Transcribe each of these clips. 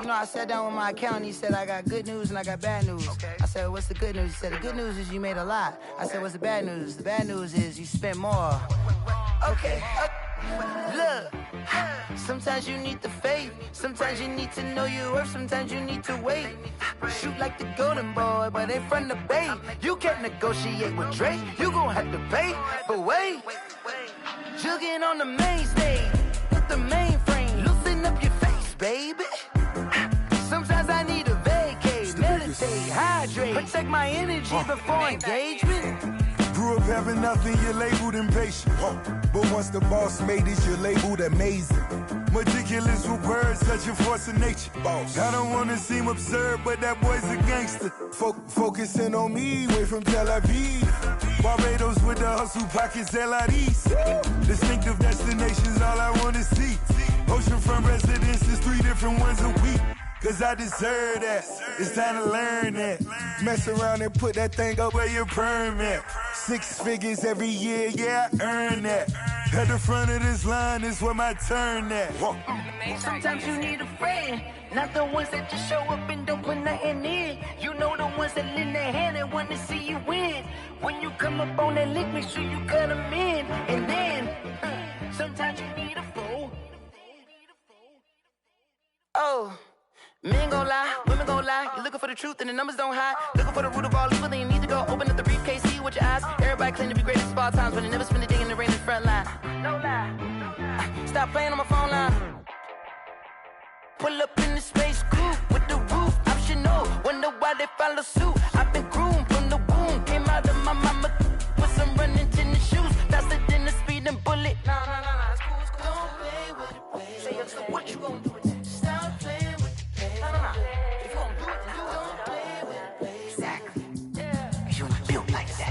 You know, I sat down with my accountant. He said, I got good news and I got bad news. Okay. I said, what's the good news? He said, the good news is you made a lot. I said, what's the bad news? The bad news is you spent more. Okay. Look, sometimes you need the faith. Sometimes you need to know your worth. Sometimes you need to wait. Shoot like the golden boy, but ain't from the bay. You can't negotiate with Drake. You gon' have to pay. But wait, jugging on the main stage with the mainframe. Loosen up your face, baby. Sometimes I need a vacate, meditate, hydrate, protect my energy before engagement. Grew up having nothing, you're labeled impatient. But once the boss made it, you're labeled amazing. Meticulous with words, such a force of nature. I don't wanna seem absurd, but that boy's a gangster. Focusing on me, way from Tel Aviv. Barbados with the hustle pockets, LIDs. Distinctive destinations, all I wanna see. Oceanfront residences, 3 different ones a week. Cause I deserve that, it's time to learn that. Mess around and put that thing up where your permit. 6 figures every year, yeah, I earn that. At the front of this line is where my turn at. Sometimes you need a friend, not the ones that just show up and don't put nothing in. You know the ones that lend their hand and want to see you win. When you come up on that lick, make sure you cut them in. And then, sometimes you need a fool. Oh. Men gon' lie, women gon' lie. You're looking for the truth and the numbers don't hide. Looking for the root of all evil, then you need to go open up the briefcase, see with your eyes. Everybody claim to be great at small times, but they never spend a day in the rain in the front line. No lie. Stop playing on my phone line. Pull up in the space coupe with the roof optional. Wonder why they follow suit. I've been groomed from the womb. Came out of my mama with some running tennis shoes. Faster than the speeding bullet. Nah, it's cool, it's cool. Don't play with it, baby. Say up, so what you gon' do? Stop playing with it. If you gon' do it, then don't play with it, baby. Exactly. Yeah. Cause you was built like that.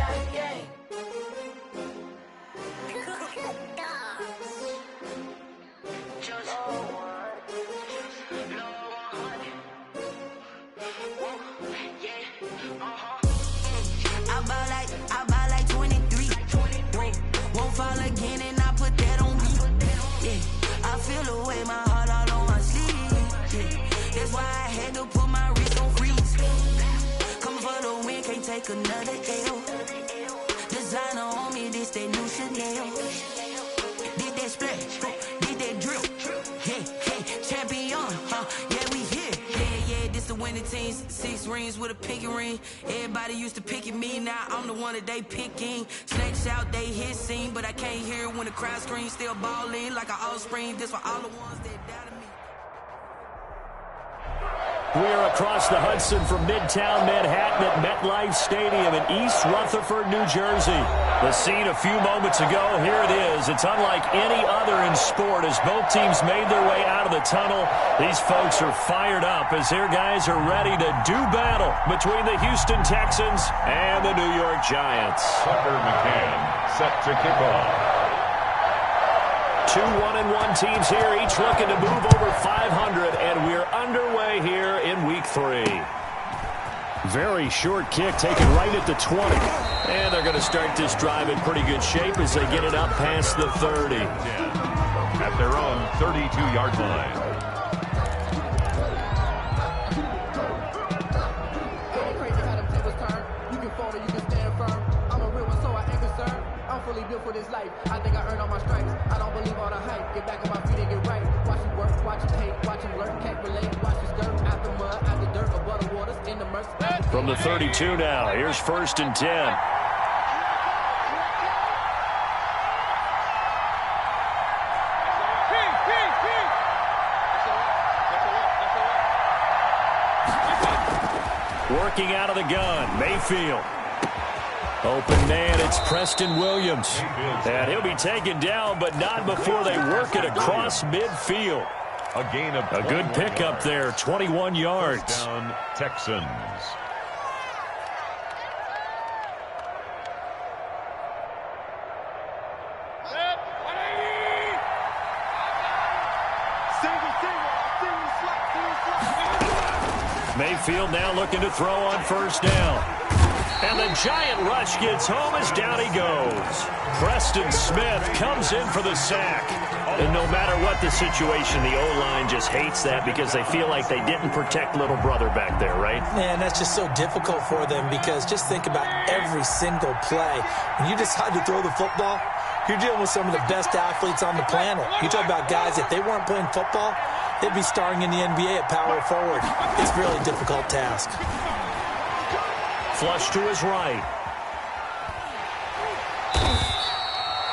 I buy like 23. Won't fall again and I put that on me. Yeah. I feel the way my heart all on my sleeve. Yeah. That's why I had to put my wrist on freeze. Come for the win, can't take another L. Designer on me, this that new Chanel. Did that splash, did that drip. Hey, champion, yeah, we here. Yeah, this the winning team. 6 rings with a pinky ring. Everybody used to picking me, now I'm the one that they picking. Snakes out, they hit scene, but I can't hear it when the crowd screams. Still ballin' like an offspring. This for all the ones that doubted me. We are across the Hudson from Midtown Manhattan at MetLife Stadium in East Rutherford, New Jersey. The scene a few moments ago, here it is. It's unlike any other in sport as both teams made their way out of the tunnel. These folks are fired up as their guys are ready to do battle between the Houston Texans and the New York Giants. Tucker McCann set to kick off. 2 1-1 teams here, each looking to move over 500, and we're underway here in week 3. Very short kick taken right at the 20. And they're going to start this drive in pretty good shape as they get it up past the 30. At their own 32-yard line. For this life, I think I earned all my stripes. I don't believe all the hype. Get back on my feet and get right. Watch him work, watch him hate, watch him lurk, can't relate. Watch his dirt, out the mud, out the dirt, above the waters, in the murk. From the 32 now, here's 1st and 10. Working out of the gun, Mayfield. Open man, it's Preston Williams. And he'll be taken down, but not before they work it across midfield. A gain of a good pickup there, 21 yards. First down, Texans. Mayfield now looking to throw on 1st down. And the giant rush gets home as down he goes. Preston Smith comes in for the sack. And no matter what the situation, the O-line just hates that because they feel like they didn't protect little brother back there, right? Man, that's just so difficult for them because just think about every single play. When you decide to throw the football, you're dealing with some of the best athletes on the planet. You talk about guys, if they weren't playing football, they'd be starring in the NBA at power forward. It's a really difficult task. Flush to his right.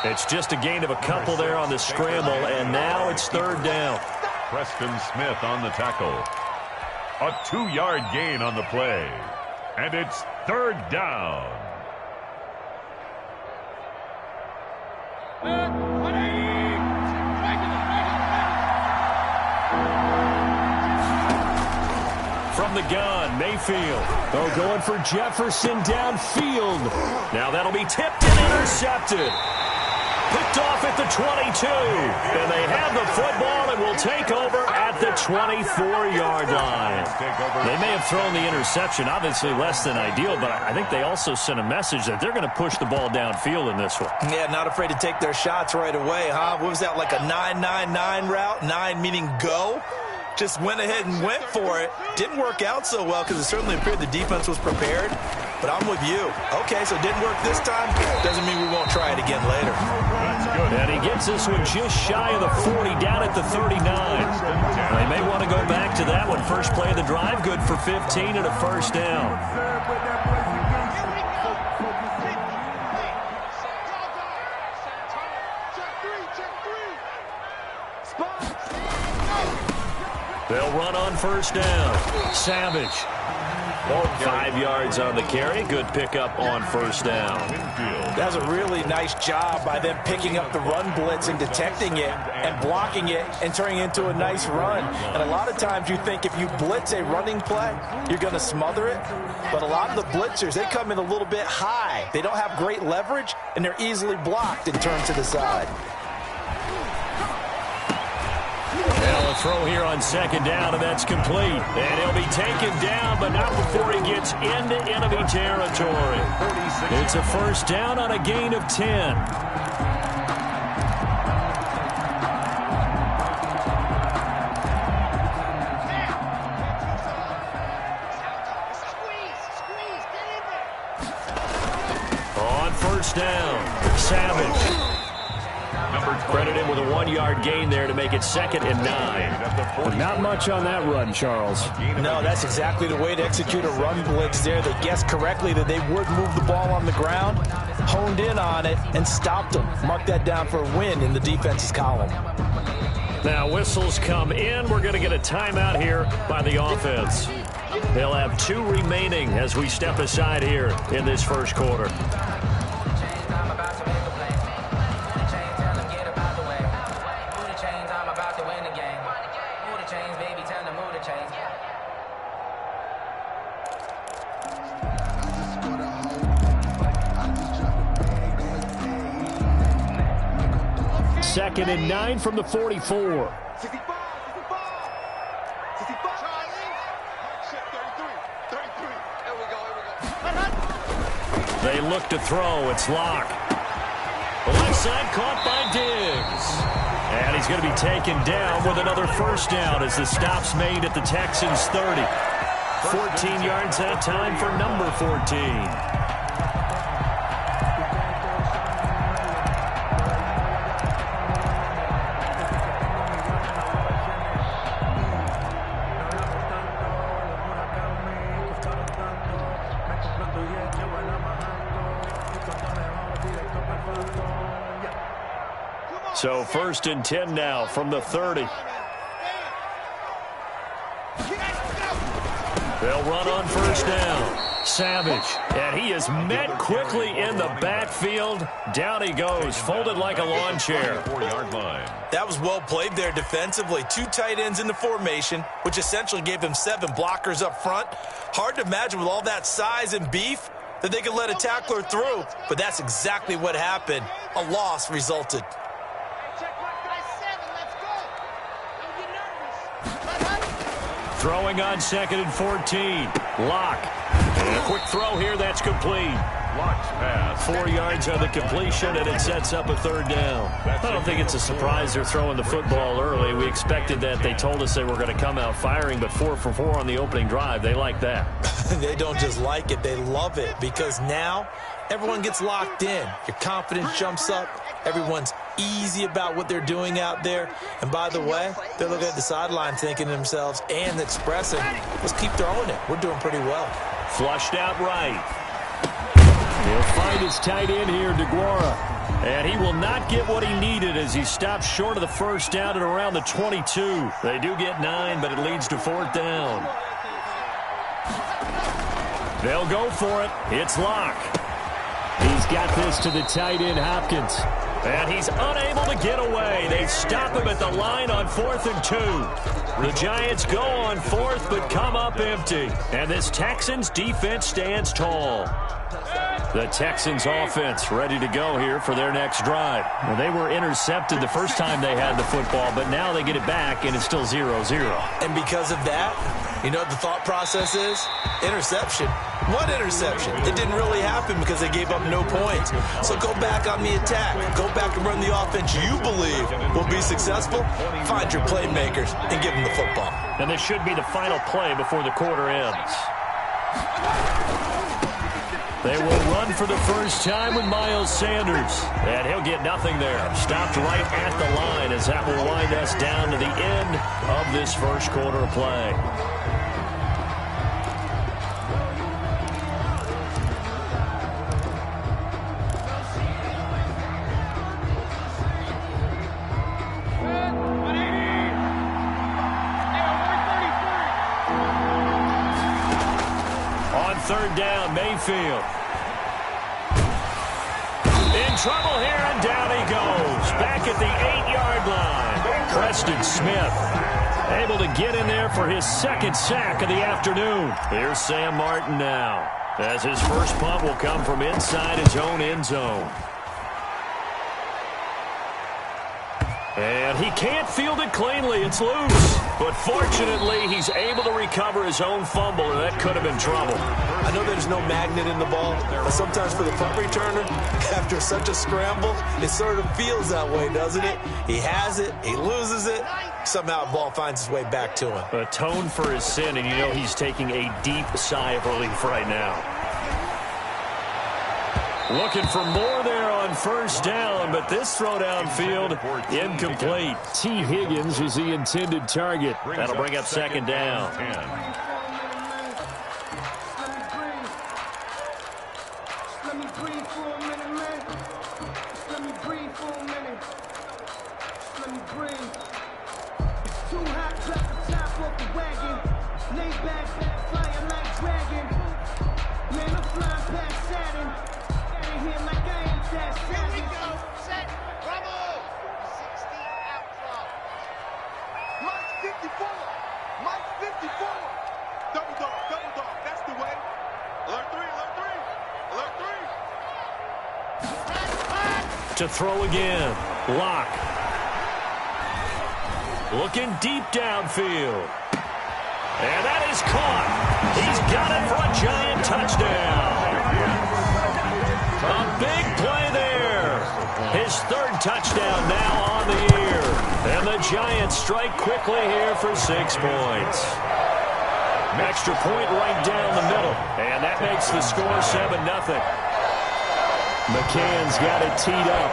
It's just a gain of a couple there on the scramble, and now it's third down. Preston Smith on the tackle. A 2-yard gain on the play. And it's third down. From the gun, Mayfield. Oh, going for Jefferson downfield. Now that'll be tipped and intercepted. Picked off at the 22. And they have the football and will take over at the 24-yard line. They may have thrown the interception, obviously less than ideal, but I think they also sent a message that they're going to push the ball downfield in this one. Yeah, not afraid to take their shots right away, huh? What was that, like a 9-9-9 route? 9 meaning go? Just went ahead and went for it. Didn't work out so well because it certainly appeared the defense was prepared. But I'm with you. Okay, so it didn't work this time. Doesn't mean we won't try it again later. That's good. And he gets this one just shy of the 40, down at the 39. They may want to go back to that one. First play of the drive, good for 15 and a first down. They'll run on first down. Savage. 5 yards on the carry. Good pickup on first down. That's a really nice job by them picking up the run blitz and detecting it and blocking it and turning it into a nice run. And a lot of times you think if you blitz a running play, you're going to smother it. But a lot of the blitzers, they come in a little bit high. They don't have great leverage, and they're easily blocked and turned to the side. Well, a throw here on second down, and that's complete. And he'll be taken down, but not before he gets into enemy territory. It's a first down on a gain of 10. On first down, Savage. Credited with a 1-yard gain there to make it 2nd and 9. Not much on that run, Charles. No, that's exactly the way to execute a run blitz there. They guessed correctly that they would move the ball on the ground, honed in on it, and stopped them. Mark that down for a win in the defense's column. Now whistles come in. We're going to get a timeout here by the offense. They'll have 2 remaining as we step aside here in this first quarter. Second and 9 from the 44. They look to throw. It's Locke. The left side caught by Diggs. And he's going to be taken down with another first down as the stop's made at the Texans' 30. 14 yards that time for number 14. So 1st and 10 now from the 30. They'll run on first down. Savage, and he is met quickly in the backfield. Down he goes, folded like a lawn chair. 4-yard line. That was well played there defensively. 2 tight ends in the formation, which essentially gave them 7 blockers up front. Hard to imagine with all that size and beef that they could let a tackler through, but that's exactly what happened. A loss resulted. Throwing on 2nd and 14. Locke. And a quick throw here, that's complete. blocks pass. 4 yards on the completion, and it sets up a third down. I don't think it's a surprise they're throwing the football early. We expected that. They told us they were going to come out firing, but 4 for 4 on the opening drive. They like that. They don't just like it, they love it, because now everyone gets locked in. Your confidence jumps up. Everyone's easy about what they're doing out there. And by the way, they're looking at the sideline thinking to themselves and expressing, let's keep throwing it. We're doing pretty well. Flushed out right. He'll find his tight end here, DeGuara. And he will not get what he needed as he stops short of the first down at around the 22. They do get 9, but it leads to 4th down. They'll go for it. It's Locke. He's got this to the tight end, Hopkins. And he's unable to get away. They stop him at the line on 4th and 2. The Giants go on 4th, but come up empty. And this Texans defense stands tall. The Texans offense ready to go here for their next drive. Well, they were intercepted the first time they had the football, but now they get it back, and it's still 0-0. And because of that, you know what the thought process is? Interception. What interception? It didn't really happen because they gave up no points. So go back on the attack. Go back and run the offense you believe will be successful. Find your playmakers and give them the football. And this should be the final play before the quarter ends. They will run for the first time with Miles Sanders. And he'll get nothing there. Stopped right at the line as that will wind us down to the end of this first quarter of play. Third down, Mayfield. In trouble here, and down he goes. Back at the 8-yard line. Preston Smith able to get in there for his second sack of the afternoon. Here's Sam Martin now, as his first punt will come from inside his own end zone. And he can't field it cleanly. It's loose. But fortunately, he's able to recover his own fumble, and that could have been trouble. I know there's no magnet in the ball, but sometimes for the punt returner, after such a scramble, it sort of feels that way, doesn't it? He has it, he loses it, somehow the ball finds its way back to him. Atone for his sin, and you know he's taking a deep sigh of relief right now. Looking for more there on first down, but this throw downfield incomplete. T. Higgins was the intended target. That'll bring up second down. Let me breathe for a minute, man. Let me breathe for a minute. Let me breathe. It's too hot, drop the top off the wagon. Lay back, fire like dragon. Man, I'm flying past Saturn. Here like I ain't that savage. Here we go. Set. Bravo. 60 out front. Mike 54. Mike 54. Double dog. That's the way. Alert 3. To throw again. Locke. Looking deep downfield. And that is caught. He's got it for a Giant touchdown. A big play there. His third touchdown now on the year. And the Giants strike quickly here for 6 points. Extra point right down the middle. And that makes the score 7-0. McCann's got it teed up.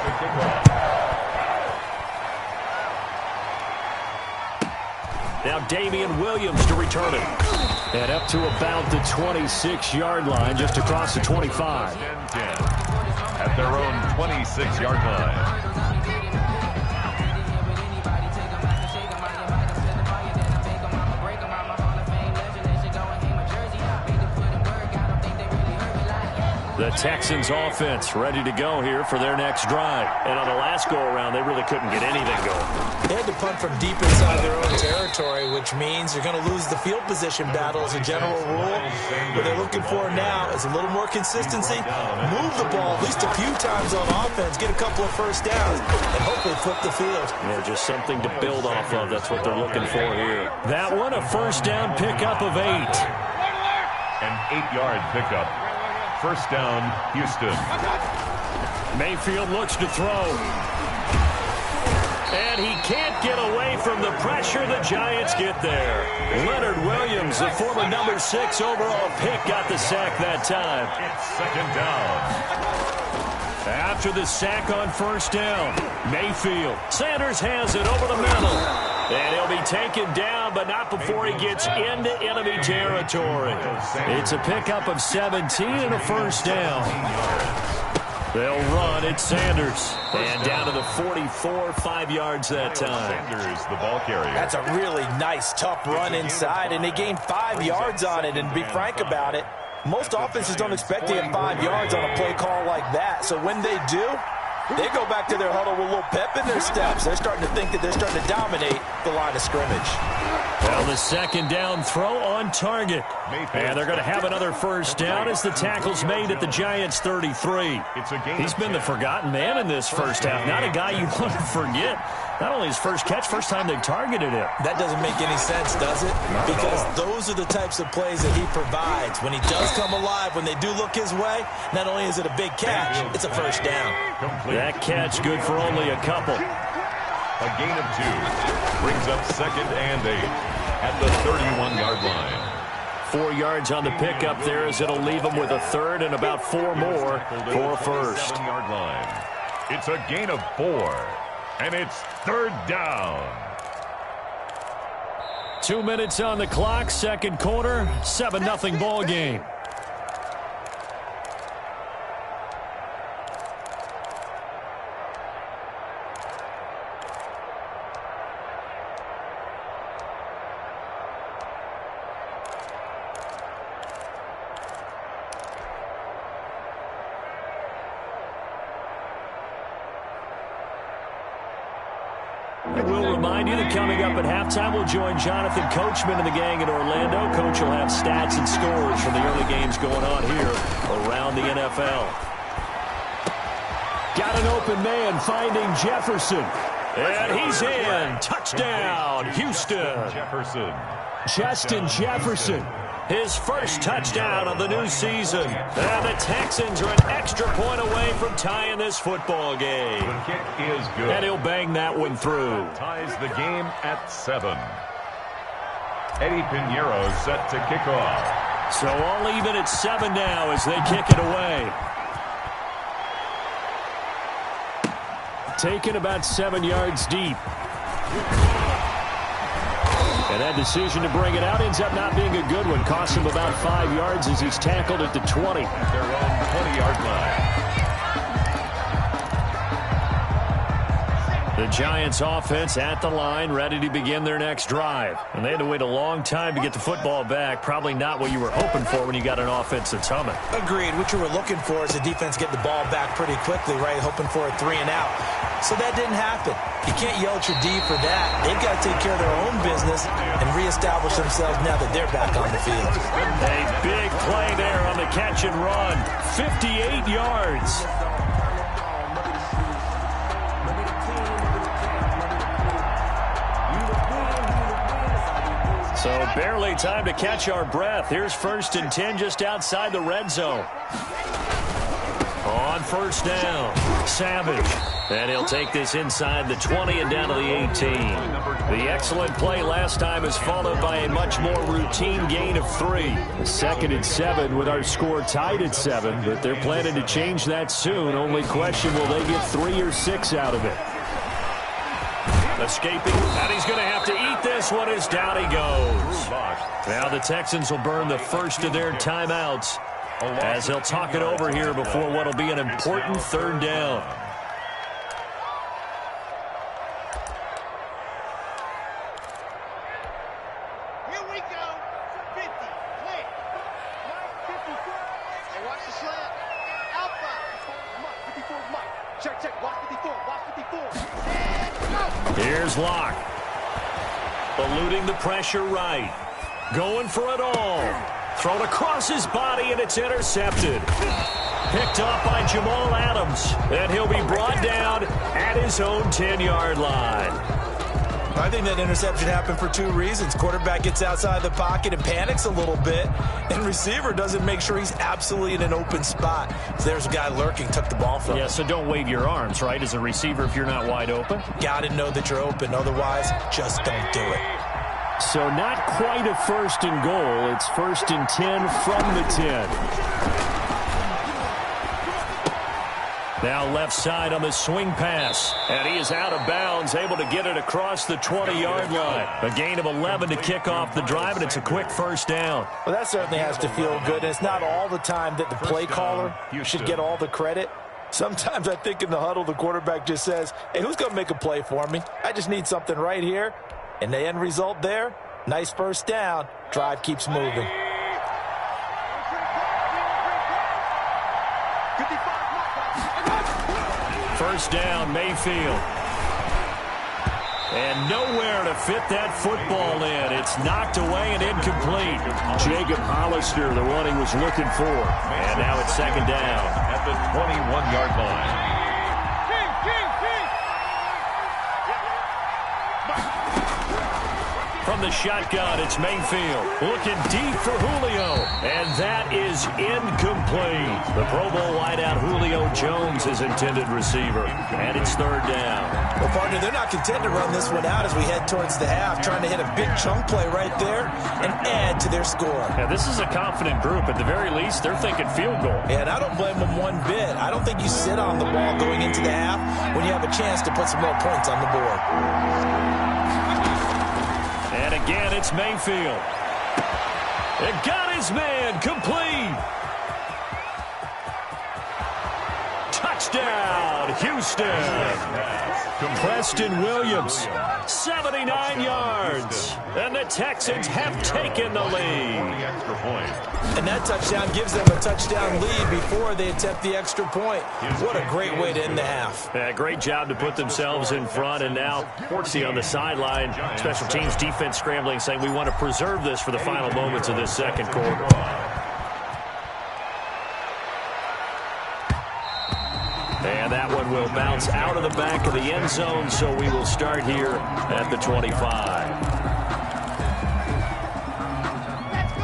Now Damian Williams to return it. And up to about the 26-yard line, just across the 25. At their own 26-yard line. The Texans offense ready to go here for their next drive. And on the last go-around, they really couldn't get anything going. They had to punt from deep inside their own territory, which means you're going to lose the field position battle as a general rule. What they're looking for now is a little more consistency, move the ball at least a few times on offense, get a couple of first downs, and hopefully flip the field. Yeah, just something to build off of. That's what they're looking for here. That one, a first down pickup of 8. An 8-yard pickup. First down, Houston. Mayfield looks to throw. And he can't get away from the pressure. The Giants get there. Leonard Williams, the former number 6 overall pick, got the sack that time. It's second down. After the sack on first down, Mayfield. Sanders has it over the middle. And he'll be taken down, but not before he gets into enemy territory. It's a pickup of 17 and a first down. They'll run. It's Sanders. And down to the 44, 5 yards that time. Sanders, the ball carrier. That's a really nice, tough run inside, and they gained 5 yards on it. And to be frank about it, most offenses don't expect to get 5 yards on a play call like that. So when they do, they go back to their huddle with a little pep in their steps. They're starting to think that they're starting to dominate the line of scrimmage. Well, the second down throw on target. And they're going to have another first down as the tackle's made at the Giants' 33. He's been the forgotten man in this first half. Not a guy you want to forget. Not only his first catch, first time they've targeted him. That doesn't make any sense, does it? Because those are the types of plays that he provides. When he does come alive, when they do look his way, not only is it a big catch, it's a first down. That catch good for only a couple. A gain of 2 brings up second and 8 at the 31-yard line. 4 yards on the pickup there as it'll leave him with a third and about 4 more for a first. 7-yard line. It's a gain of 4, and it's third down. 2 minutes on the clock, second quarter, 7-0 ball game. We'll remind you that coming up at halftime, we'll join Jonathan Coachman and the gang in Orlando. Coach will have stats and scores from the early games going on here around the NFL. Got an open man finding Jefferson. And he's in. Touchdown, Houston. Justin Jefferson. His first touchdown of the new season. And the Texans are an extra point away from tying this football game. The kick is good. And he'll bang that one through. Ties the game at 7. Eddie Pinheiro set to kick off. So all even at 7 now as they kick it away. Taken about 7 yards deep. And that decision to bring it out ends up not being a good one. Costs him about 5 yards as he's tackled at the 20. At their own 20-yard line. The Giants offense at the line, ready to begin their next drive. And they had to wait a long time to get the football back. Probably not what you were hoping for when you got an offense that's humming. Agreed. What you were looking for is the defense get the ball back pretty quickly, right? Hoping for a 3 and out. So that didn't happen. You can't yell at your D for that. They've got to take care of their own business and reestablish themselves now that they're back on the field. A big play there on the catch and run. 58 yards. So barely time to catch our breath. Here's 1st and 10 just outside the red zone. On first down, Savage. And he'll take this inside the 20 and down to the 18. The excellent play last time is followed by a much more routine gain of 3. 2nd and 7 with our score tied at 7, but they're planning to change that soon. Only question, will they get 3 or 6 out of it? Escaping, and he's going to have to eat this one as down he goes. Now the Texans will burn the first of their timeouts as they'll talk it over here before what will be an important 3rd down. Here we go. 50. Play. 54. Hey, watch the slant. Alpha. Mike. 54 Mike. Check. Watch 54. Watch 54. And go. Here's Locke. Eluding the pressure right. Going for it all. Thrown across his body, and it's intercepted. Picked up by Jamal Adams. And he'll be brought down at his own 10-yard line. I think that interception happened for two reasons. Quarterback gets outside the pocket and panics a little bit, and receiver doesn't make sure he's absolutely in an open spot. So there's a guy lurking, took the ball from him. Yeah, so don't wave your arms, right, as a receiver if you're not wide open. Got to know that you're open. Otherwise, just don't do it. So not quite a 1st and goal. It's 1st and 10 from the 10. Now left side on the swing pass. And he is out of bounds, able to get it across the 20-yard line. A gain of 11 to kick off the drive, and it's a quick 1st down. Well, that certainly has to feel good. And it's not all the time that the play caller should get all the credit. Sometimes I think in the huddle, the quarterback just says, hey, who's going to make a play for me? I just need something right here. And the end result there, nice 1st down. Drive keeps moving. First down, Mayfield. And nowhere to fit that football in. It's knocked away and incomplete. Jacob Hollister, the one he was looking for. And now it's 2nd down. At the 21-yard line. From the shotgun, it's Mayfield. Looking deep for Julio. And that is incomplete. The Pro Bowl wideout Julio Jones is intended receiver. And it's 3rd down. Well, partner, they're not content to run this one out as we head towards the half, trying to hit a big chunk play right there and add to their score. Yeah, this is a confident group. At the very least, they're thinking field goal. Yeah, and I don't blame them one bit. I don't think you sit on the ball going into the half when you have a chance to put some more points on the board. And again, it's Mayfield. It got his man, complete. Touchdown, Houston. Preston Williams, 79 yards. And the Texans have taken the lead. And that touchdown gives them a touchdown lead before they attempt the extra point. What a great way to end the half. Yeah, great job to put themselves in front. And now, see on the sideline, special teams defense scrambling, saying we want to preserve this for the final moments of this 2nd quarter. And that one will bounce out of the back of the end zone, so we will start here at the 25.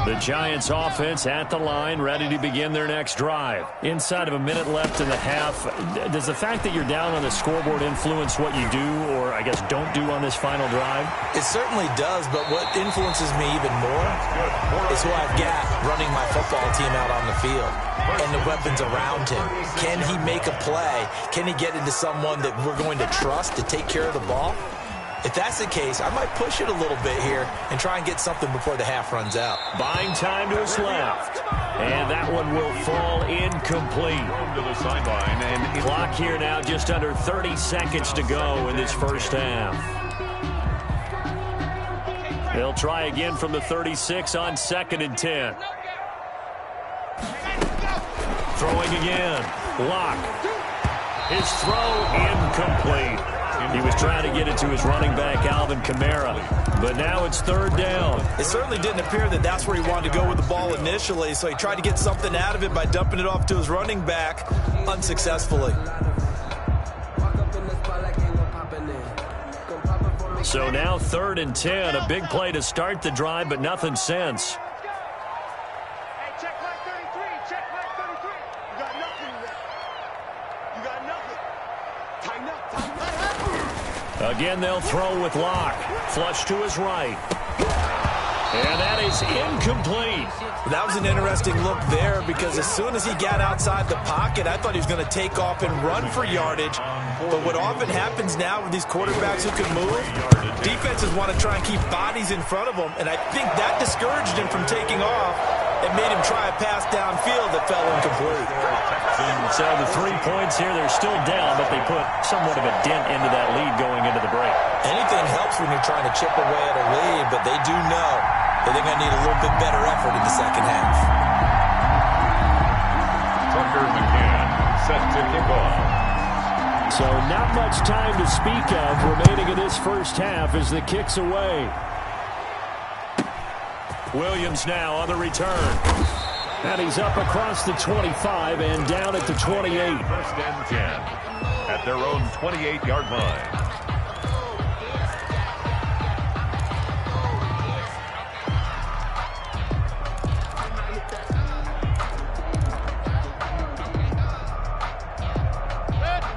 The Giants offense at the line, ready to begin their next drive. Inside of a minute left in the half, does the fact that you're down on the scoreboard influence what you do, or I guess don't do on this final drive? It certainly does, but what influences me even more is who I've got running my football team out on the field and the weapons around him. Can he make a play? Can he get into someone that we're going to trust to take care of the ball? If that's the case, I might push it a little bit here and try and get something before the half runs out. Buying time to his left. And that one will fall incomplete. To the sideline and clock here now, just under 30 seconds to go in this 1st half. They'll try again from the 36 on 2nd and 10. Throwing again. Lock. His throw incomplete. He was trying to get it to his running back, Alvin Kamara. But now it's 3rd down. It certainly didn't appear that that's where he wanted to go with the ball initially, so he tried to get something out of it by dumping it off to his running back unsuccessfully. So now 3rd and 10. A big play to start the drive, but nothing since. Again, they'll throw with Locke. Flush to his right. And that is incomplete. That was an interesting look there because as soon as he got outside the pocket, I thought he was going to take off and run for yardage. But what often happens now with these quarterbacks who can move, defenses want to try and keep bodies in front of them, and I think that discouraged him from taking off and made him try a pass downfield that fell incomplete. So the 3 points here, they're still down, but they put somewhat of a dent into that lead going into the break. Anything helps when you're trying to chip away at a lead, but they do know that they're going to need a little bit better effort in the second half. Tucker McCann set to kick off. So not much time to speak of remaining in this 1st half as the kick's away. Williams now on the return. And he's up across the 25 and down at the 28. 1st and 10 at their own 28-yard line.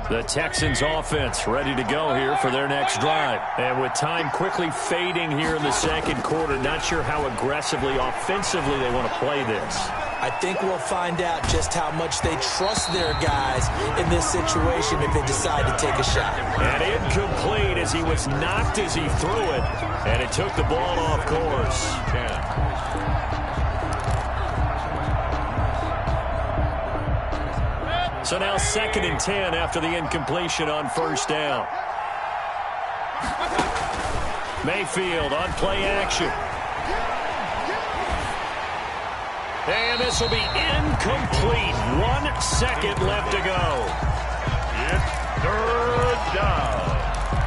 The Texans offense ready to go here for their next drive. And with time quickly fading here in the second quarter, not sure how aggressively, offensively they want to play this. I think we'll find out just how much they trust their guys in this situation if they decide to take a shot. And incomplete as he was knocked as he threw it. And it took the ball off course. 10. So now 2nd and 10 after the incompletion on first down. Mayfield on play action. And this will be incomplete. 1 second left to go. It's 3rd down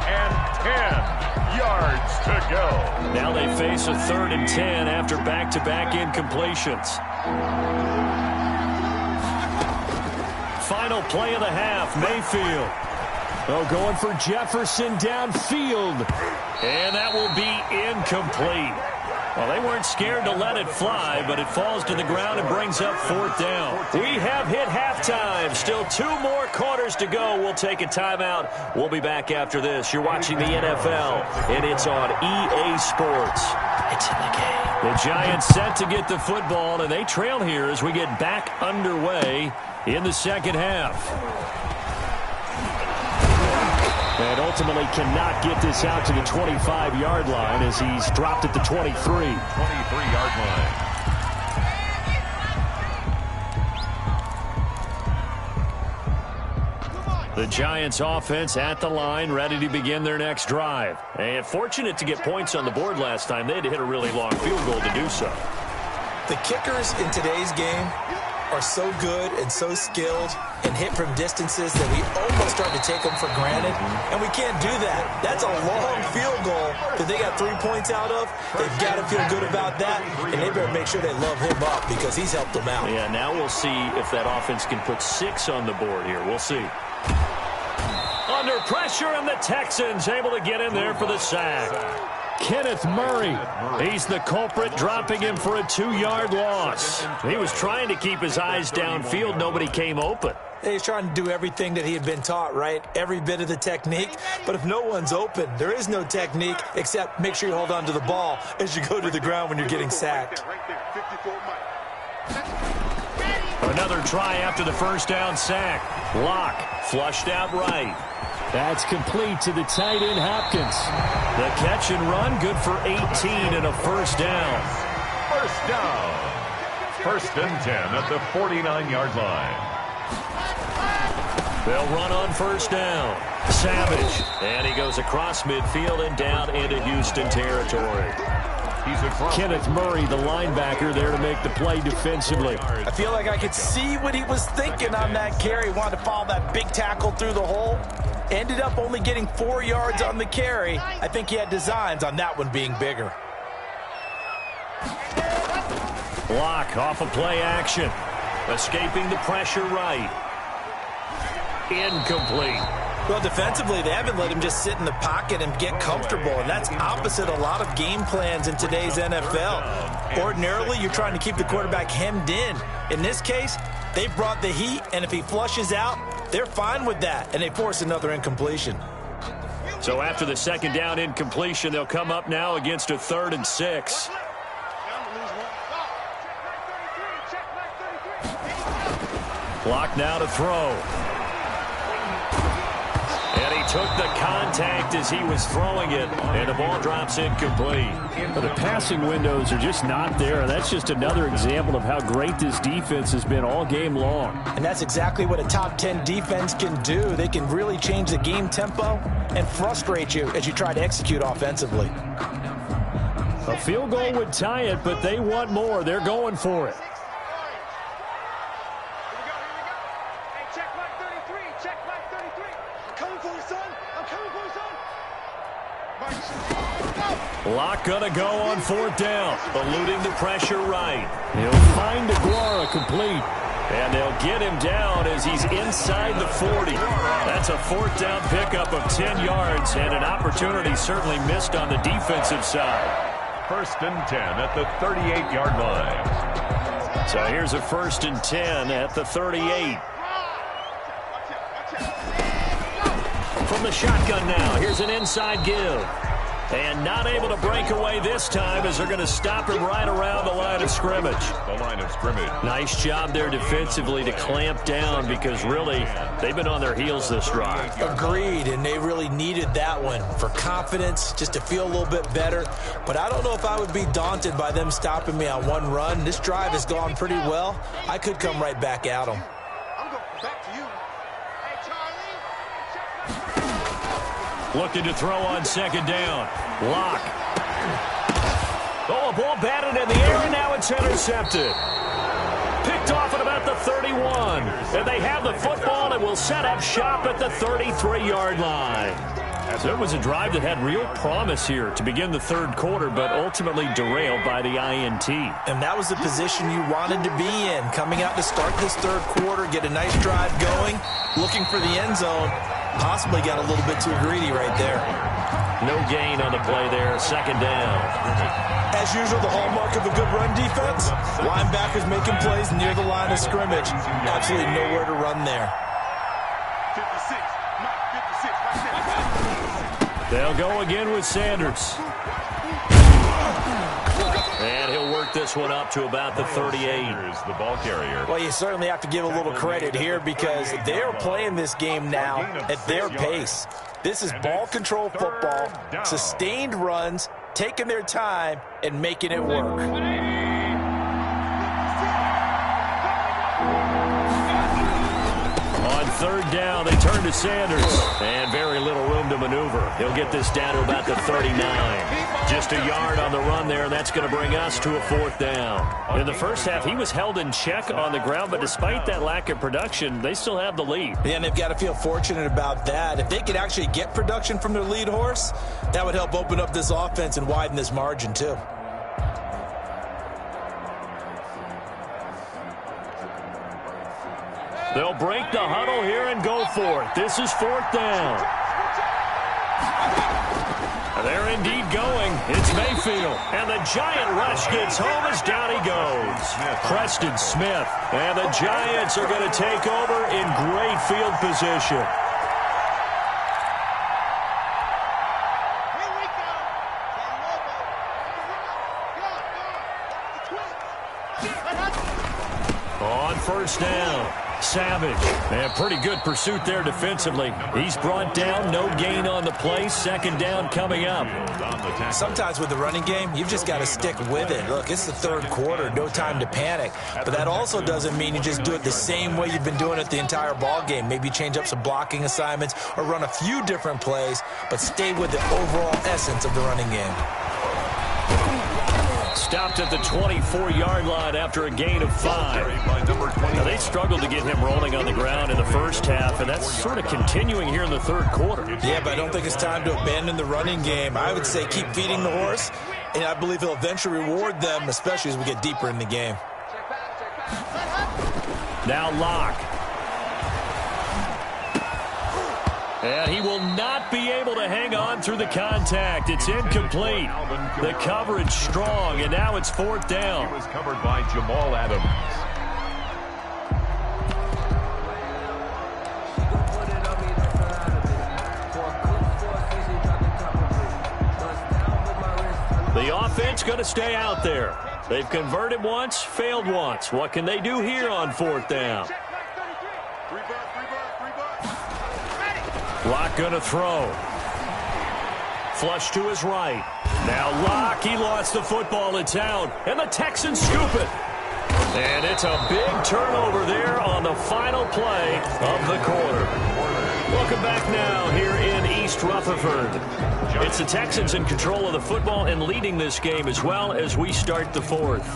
and 10 yards to go. Now they face a 3rd and 10 after back-to-back incompletions. Final play of the half, Mayfield. Oh, going for Jefferson downfield. And that will be incomplete. Well, they weren't scared to let it fly, but it falls to the ground and brings up 4th down. We have hit halftime. Still 2 more quarters to go. We'll take a timeout. We'll be back after this. You're watching the NFL, and it's on EA Sports. It's in the game. The Giants set to get the football, and they trail here as we get back underway in the second half. And ultimately cannot get this out to the 25-yard line as he's dropped at the 23. 23-yard line. The Giants offense at the line, ready to begin their next drive. And fortunate to get points on the board last time. They had to hit a really long field goal to do so. The kickers in today's game are so good and so skilled and hit from distances that we almost start to take them for granted, and we can't do that. That's a long field goal that they got 3 points out of. They've got to feel good about that, and they better make sure they love him up because he's helped them out. Yeah, now we'll see if that offense can put 6 on the board here. We'll see. Under pressure, and the Texans able to get in there for the sack. Kenneth Murray, he's the culprit, dropping him for a 2-yard loss. He was trying to keep his eyes downfield. Nobody came open. He's trying to do everything that he had been taught, right? Every bit of the technique. But if no one's open, there is no technique except make sure you hold on to the ball as you go to the ground when you're getting sacked. Another try after the first down sack. Locke flushed out right. That's complete to the tight end, Hopkins. The catch and run, good for 18 and a first down. First down. 1st and 10 at the 49-yard line. They'll run on first down. Savage. And he goes across midfield and down into Houston territory. Kenneth Murray, the linebacker, there to make the play defensively. I feel like I could see what he was thinking on that carry. Wanted to follow that big tackle through the hole. Ended up only getting 4 yards on the carry. I think he had designs on that one being bigger. Block off of play action. Escaping the pressure right. Incomplete. Well, defensively, they haven't let him just sit in the pocket and get comfortable, and that's opposite a lot of game plans in today's NFL. Ordinarily, you're trying to keep the quarterback hemmed in. In this case, they brought the heat, and if he flushes out, they're fine with that, and they force another incompletion. So after the second down incompletion, they'll come up now against a 3rd and 6. Clock now to throw. And he took the contact as he was throwing it, and the ball drops incomplete. Well, the passing windows are just not there. That's just another example of how great this defense has been all game long. And that's exactly what a top 10 defense can do. They can really change the game tempo and frustrate you as you try to execute offensively. A field goal would tie it, but they want more. They're going for it. Locke gonna go on 4th down, eluding the pressure right. He'll find Aguara complete, and they'll get him down as he's inside the 40. That's a 4th down pickup of 10 yards, and an opportunity certainly missed on the defensive side. 1st and 10 at the 38-yard line. So here's a 1st and 10 at the 38. from the shotgun now. Here's an inside give. And not able to break away this time as they're going to stop him right around the line of scrimmage. The line of scrimmage. Nice job there defensively to clamp down because really they've been on their heels this drive. Agreed, and they really needed that one for confidence, just to feel a little bit better. But I don't know if I would be daunted by them stopping me on one run. This drive has gone pretty well. I could come right back at them. I'm going back to you. Hey, Charlie. Looking to throw on second down. Lock. Oh, a ball batted in the air, and now it's intercepted. Picked off at about the 31. And they have the football and will set up shop at the 33-yard line. So it was a drive that had real promise here to begin the third quarter, but ultimately derailed by the INT. And that was the position you wanted to be in. Coming out to start this third quarter, get a nice drive going, looking for the end zone. Possibly got a little bit too greedy right there. No gain on the play there. Second down. As usual, the hallmark of a good run defense, linebackers making plays near the line of scrimmage. Absolutely nowhere to run there. 56, Mike, 56. They'll go again with Sanders. And he'll work this one up to about the 38. Here's the ball carrier. Well, you certainly have to give a little credit here because they're playing this game now at their pace. This is ball control football, sustained runs, taking their time, and making it work. On third down, they turn to Sanders. And very little room to maneuver. He'll get this down to about the 39. Just a yard on the run there, and that's going to bring us to a fourth down. In the first half, he was held in check on the ground, but despite that lack of production, they still have the lead. Yeah, and they've got to feel fortunate about that. If they could actually get production from their lead horse, that would help open up this offense and widen this margin too. They'll break the huddle here and go for it. This is fourth down. They're indeed going. It's Mayfield. And the giant rush gets home as down he goes. Preston Smith. And the Giants are going to take over in great field position. On first down, Savage. And pretty good pursuit there defensively. He's brought down, no gain on the play. Second down coming up. Sometimes with the running game, you've just got to stick with it. Look, it's the third quarter, no time to panic. But that also doesn't mean you just do it the same way you've been doing it the entire ball game. Maybe change up some blocking assignments or run a few different plays, but stay with the overall essence of the running game. Stopped at the 24-yard line after a gain of 5. Now, they struggled to get him rolling on the ground in the first half, and that's sort of continuing here in the third quarter. Yeah, but I don't think it's time to abandon the running game. I would say keep feeding the horse, and I believe he'll eventually reward them, especially as we get deeper in the game. Now Locke. And he will not be able to hang on through the contact. It's incomplete. The coverage strong, and now it's fourth down. He was covered by Jamal Adams. The offense going to stay out there. They've converted once, failed once. What can they do here on fourth down? Locke going to throw. Flush to his right. Now Locke, he lost the football. It's out. And the Texans scoop it. And it's a big turnover there on the final play of the quarter. Welcome back now here in East Rutherford. It's the Texans in control of the football and leading this game as well as we start the fourth.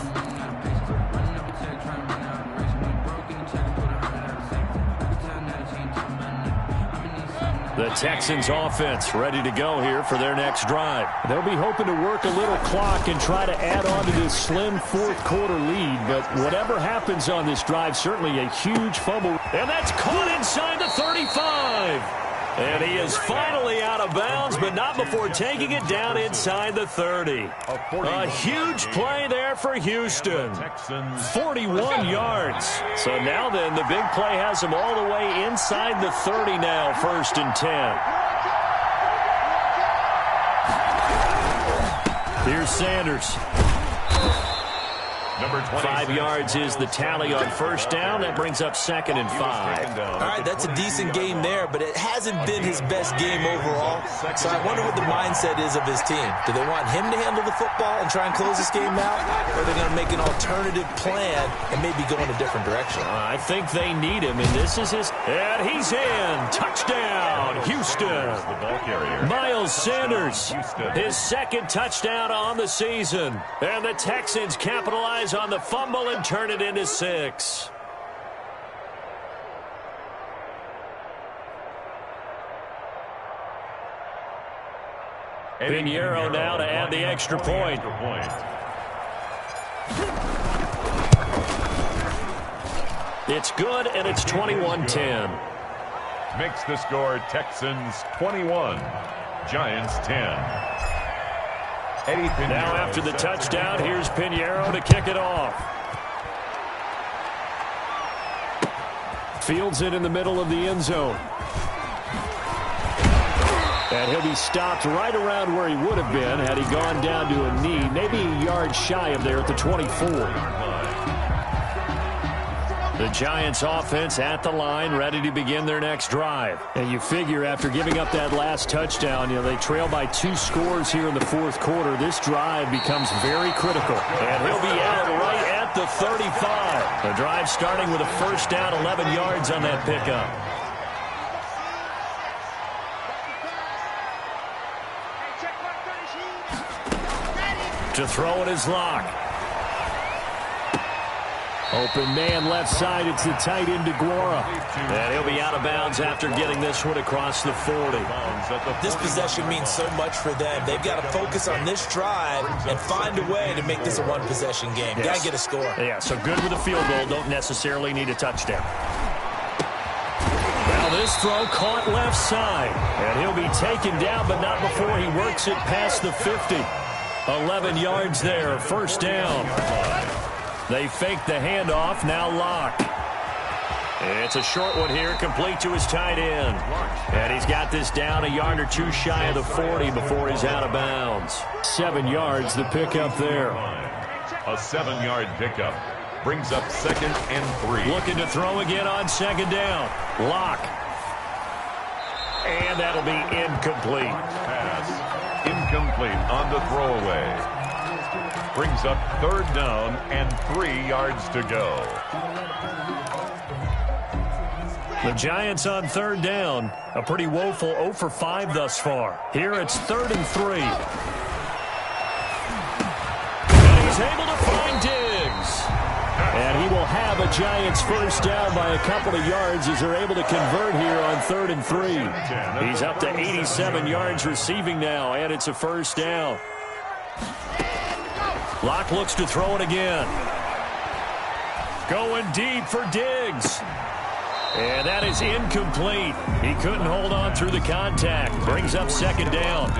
The Texans offense ready to go here for their next drive. They'll be hoping to work a little clock and try to add on to this slim fourth quarter lead. But whatever happens on this drive, certainly a huge fumble. And that's caught inside the 35. And he is finally out of bounds, but not before taking it down inside the 30. A huge play there for Houston. 41 yards. So now then, the big play has him all the way inside the 30 now, 1st and 10. Here's Sanders. Number 5 yards is the tally on first down. That brings up 2nd and 5. All right, that's a decent game there, but it hasn't been his best game overall. So I wonder what the mindset is of his team. Do they want him to handle the football and try and close this game out? Or are they going to make an alternative plan and maybe go in a different direction? I think they need him, and this is his... And he's in. Touchdown, Houston. The ball carrier. Miles Sanders, his 2nd touchdown on the season. And the Texans capitalize on the fumble and turn it into 6. Pinheiro now to add the extra point. It's good, and it's 21-10. Makes the score Texans 21, Giants 10. Eddie Pinheiro. Now after the touchdown, here's Pinheiro to kick it off. Fields it in the middle of the end zone. And he'll be stopped right around where he would have been had he gone down to a knee, maybe a yard shy of there at the 24. The Giants offense at the line, ready to begin their next drive. And you figure after giving up that last touchdown, they trail by 2 scores here in the 4th quarter. This drive becomes very critical. And he'll be out right at the 35. The drive starting with a first down, 11 yards on that pickup. To throw it is Locke. Open man left side. It's the tight end DeGuara. And he'll be out of bounds after getting this one across the 40. This possession means so much for them. They've got to focus on this drive and find a way to make this a one-possession game. Yes. Got to get a score. Yeah, so good with a field goal. Don't necessarily need a touchdown. Now this throw caught left side. And he'll be taken down, but not before he works it past the 50. 11 yards there, first down. They fake the handoff, now Locke. It's a short one here, complete to his tight end. And he's got this down a yard or 2 shy of the 40 before he's out of bounds. 7 yards, the pickup there. A 7-yard pickup brings up 2nd and 3. Looking to throw again on 2nd down. Locke. And that'll be incomplete. Pass incomplete on the throwaway. Brings up 3rd down and 3 yards to go. The Giants on 3rd down. A pretty woeful 0 for 5 thus far. Here it's 3rd and 3. And he's able to find Diggs. And he will have a Giants first down by a couple of yards as they're able to convert here on 3rd and 3. He's up to 87 yards receiving now, and it's a first down. Locke looks to throw it again. Going deep for Diggs. And that is incomplete. He couldn't hold on through the contact. Brings up 2nd down.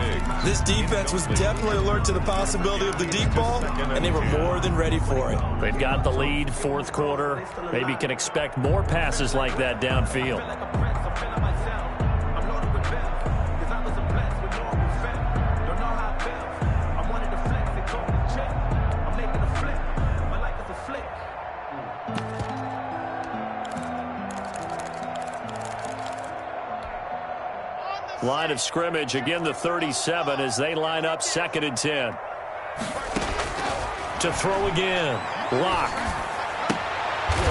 This defense was definitely alert to the possibility of the deep ball, and they were more than ready for it. They've got the lead, 4th quarter. Maybe can expect more passes like that downfield. Line of scrimmage, again the 37 as they line up 2nd and 10. To throw again, Locke.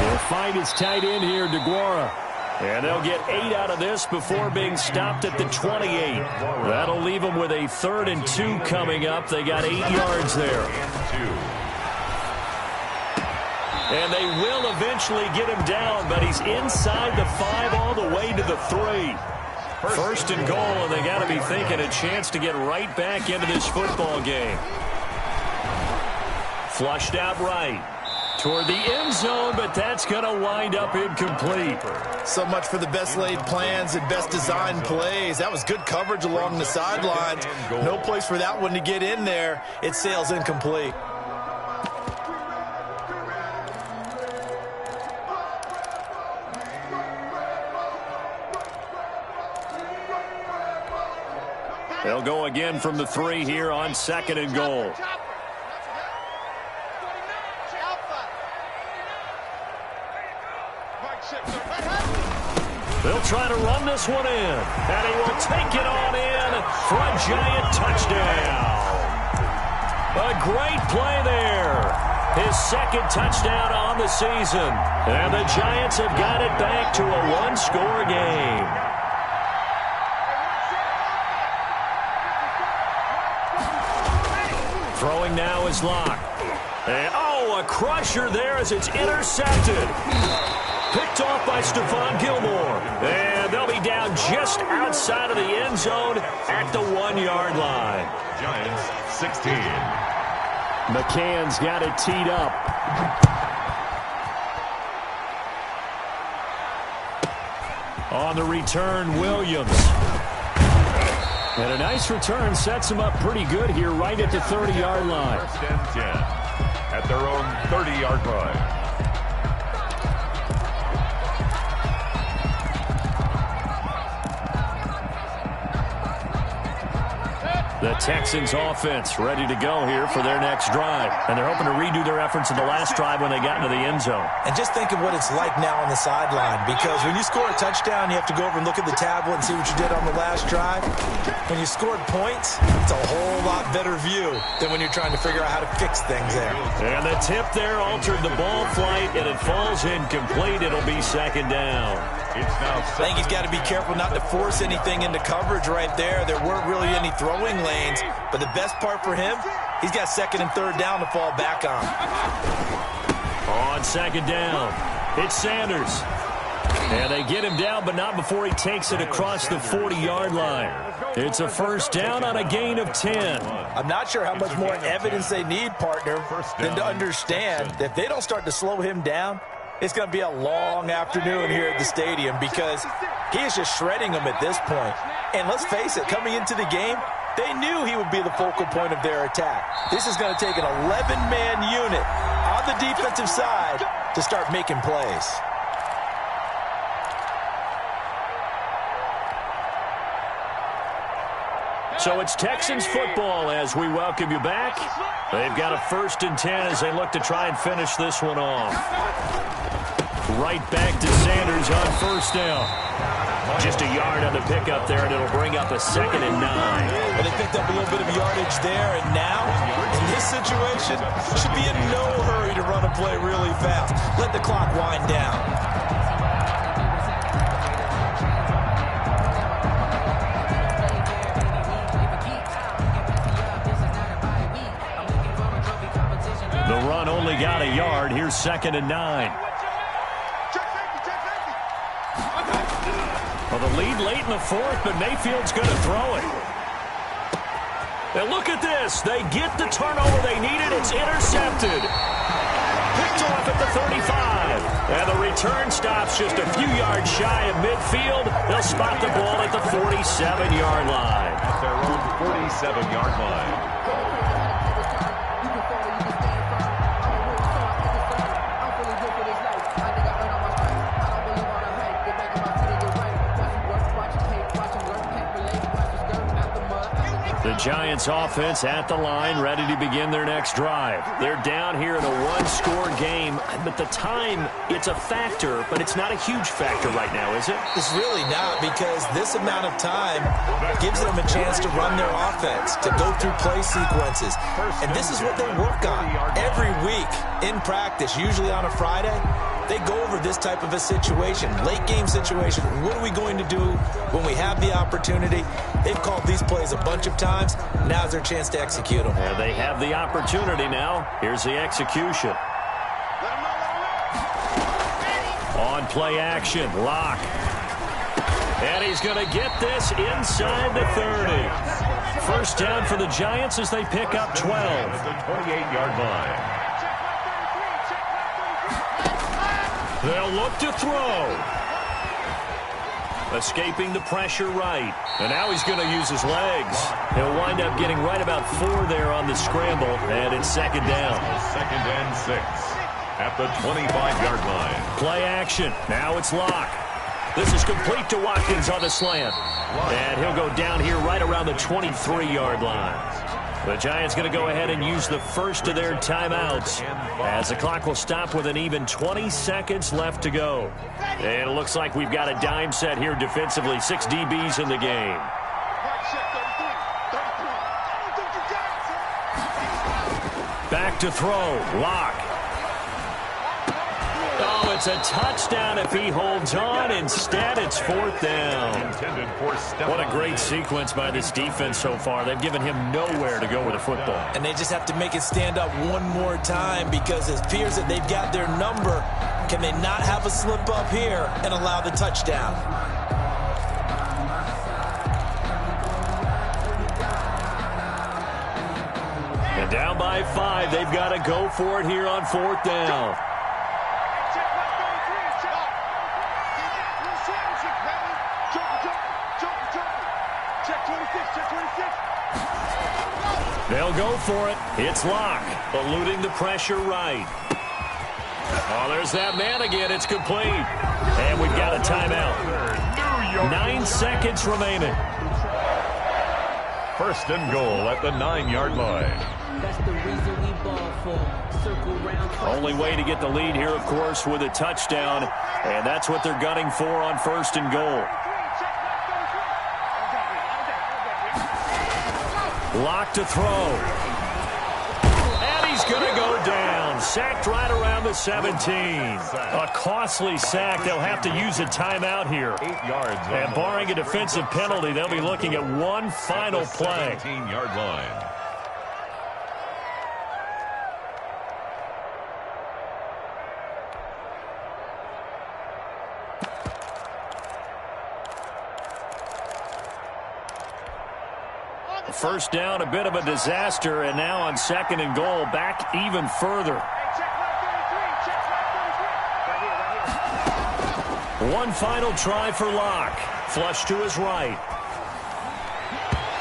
He'll find his tight end here, DeGuara. And they'll get 8 out of this before being stopped at the 28. That'll leave them with a 3rd and 2 coming up. They got 8 yards there. And they will eventually get him down, but he's inside the 5 all the way to the 3. First and goal, and they got to be thinking a chance to get right back into this football game. Flushed out right toward the end zone, but that's going to wind up incomplete. So much for the best laid plans and best designed plays. That was good coverage along the sidelines. No place for that one to get in there. It sails incomplete. They'll go again from the 3 here on 2nd and goal. They'll try to run this one in, and he will take it on in for a Giant touchdown. A great play there. His 2nd touchdown on the season. And the Giants have got it back to a one-score game. Throwing now is Locke. And, oh, a crusher there as it's intercepted. Picked off by Stephon Gilmore. And they'll be down just outside of the end zone at the 1-yard line. Giants 16. McCann's got it teed up. On the return, Williams. And a nice return sets him up pretty good here right at the 30-yard line. 1st and 10 at their own 30-yard line. The Texans offense ready to go here for their next drive. And they're hoping to redo their efforts in the last drive when they got into the end zone. And just think of what it's like now on the sideline, because when you score a touchdown, you have to go over and look at the tablet and see what you did on the last drive. When you scored points, it's a whole lot better view than when you're trying to figure out how to fix things there. And the tip there altered the ball flight, and it falls incomplete. It'll be 2nd down. It's now I think he's got to be careful not to force anything into coverage right there. There weren't really any throwing lanes, but the best part for him, he's got 2nd and 3rd down to fall back on. On 2nd down, it's Sanders. And they get him down, but not before he takes it across the 40-yard line. It's a 1st down on a gain of 10. I'm not sure how much more evidence they need, partner, than to understand that if they don't start to slow him down, it's going to be a long afternoon here at the stadium, because he is just shredding them at this point. And let's face it, coming into the game, they knew he would be the focal point of their attack. This is going to take an 11-man unit on the defensive side to start making plays. So it's Texans football as we welcome you back. They've got a 1st and 10 as they look to try and finish this one off. Right back to Sanders on 1st down. Just a yard on the pickup there, and it'll bring up a 2nd and 9. Well, they picked up a little bit of yardage there, and now, in this situation, should be in no hurry to run a play really fast. Let the clock wind down. The run only got a yard. Here's 2nd and 9. Well, the lead late in the 4th, but Mayfield's going to throw it. And look at this. They get the turnover they needed. It's intercepted. Picked off at the 35. And the return stops just a few yards shy of midfield. They'll spot the ball at the 47-yard line. at their own 47-yard line. The Giants offense at the line, ready to begin their next drive. They're down here in a one-score game, but the time, it's a factor, but it's not a huge factor right now, is it? It's really not, because this amount of time gives them a chance to run their offense, to go through play sequences. And this is what they work on every week in practice, usually on a Friday. They go over this type of a situation, late game situation. What are we going to do when we have the opportunity? They've called these plays a bunch of times. Now's their chance to execute them. And they have the opportunity now. Here's the execution. On play action, Locke. And he's going to get this inside the 30. First down for the Giants as they pick up 12. At the 28-yard line. They'll look to throw. Escaping the pressure right. And now he's going to use his legs. He'll wind up getting right about 4 there on the scramble. And it's second down. 2nd and 6 at the 25-yard line. Play action. Now it's Locke. This is complete to Watkins on the slant. And he'll go down here right around the 23-yard line. The Giants going to go ahead and use the first of their timeouts as the clock will stop with an even 20 seconds left to go. And it looks like we've got a dime set here defensively. 6 DBs in the game. Back to throw. Lock. Oh, it's a touchdown if he holds on. Instead, it's 4th down. What a great sequence by this defense so far. They've given him nowhere to go with the football. And they just have to make it stand up one more time because it appears that they've got their number. Can they not have a slip up here and allow the touchdown? And down by 5, they've got to go for it here on 4th down. They'll go for it. It's Locke, eluding the pressure right. Oh, there's that man again. It's complete. And we've got a timeout. 9 seconds remaining. 1st and goal at the 9-yard line. That's the reason we ball for. Circle round. Only way to get the lead here, of course, with a touchdown. And that's what they're gunning for on 1st and goal. Lock to throw. And he's going to go down. Sacked right around the 17. A costly sack. They'll have to use a timeout here. 8 yards. And barring a defensive penalty, they'll be looking at one final play. 17-yard line. First down, a bit of a disaster, and now on 2nd and goal, back even further. One final try for Locke. Flush to his right.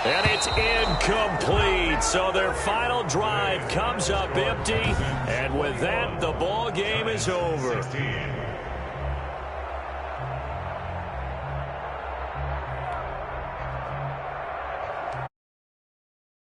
And it's incomplete. So their final drive comes up empty. And with that, the ball game is over.